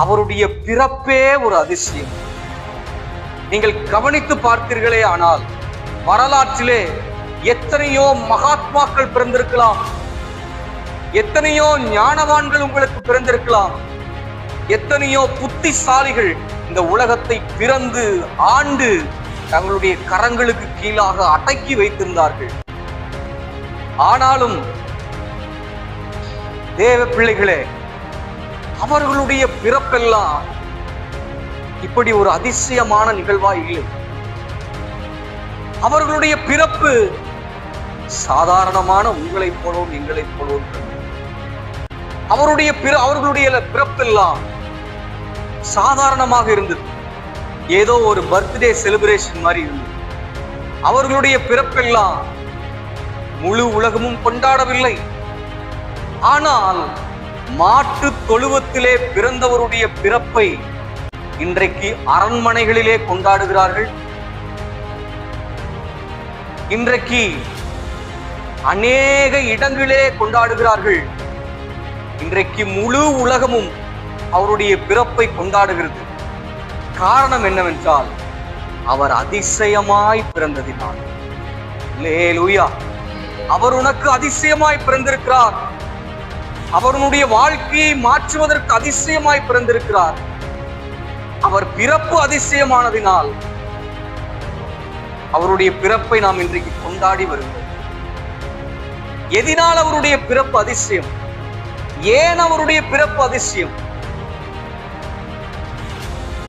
அவருடைய பிறப்பே ஒரு அதிசயம். நீங்கள் கவனித்து பார்த்தீர்களே ஆனால் வரலாற்றிலே எத்தனையோ மகாத்மாக்கள் பிறந்திருக்கலாம், எத்தனையோ ஞானவான்கள் உங்களுக்கு பிறந்திருக்கலாம், எத்தனையோ புத்திசாலிகள் இந்த உலகத்தை பிறந்து ஆண்டு தங்களுடைய கரங்களுக்கு கீழாக அடக்கி வைத்திருந்தார்கள். ஆனாலும் தேவ பிள்ளைகளே, அவர்களுடைய பிறப்பெல்லாம் இப்படி ஒரு அதிசயமான நிகழ்வா இல்லை. அவர்களுடைய பிறப்பு சாதாரணமான உங்களைப் போலவும் எங்களைப் போலவும். அவர்களுடைய பிறப்பெல்லாம் சாதாரணமாக இருந்தது. ஏதோ ஒரு பர்த்டே செலிப்ரேஷன் மாதிரி இருந்தது. அவர்களுடைய பிறப்பெல்லாம் முழு உலகமும் கொண்டாடவில்லை. ஆனால் மாட்டு தொழுவத்திலே பிறந்தவருடைய பிறப்பை இன்றைக்கு அரண்மனைகளிலே கொண்டாடுகிறார்கள். இன்றைக்கு அநேக இடங்களே கொண்டாடுகிறார்கள். இன்றைக்கு முழு உலகமும் அவருடைய பிறப்பை கொண்டாடுகிறது. காரணம் என்னவென்றால் அவர் அதிசயமாய் பிறந்ததினால். அல்லேலூயா. அவர் உனக்கு அதிசயமாய் பிறந்திருக்கிறார். அவருடைய வாழ்க்கையை மாற்றுவதற்கு அதிசயமாய் பிறந்திருக்கிறார். அவர் பிறப்பு அதிசயமானதினால் அவருடைய பிறப்பை நாம் இன்றைக்கு கொண்டாடி வருகிறோம். எதனால் அவருடைய பிறப்பு அதிசயம்? ஏன் அவருடைய பிறப்பு அதிசயம்?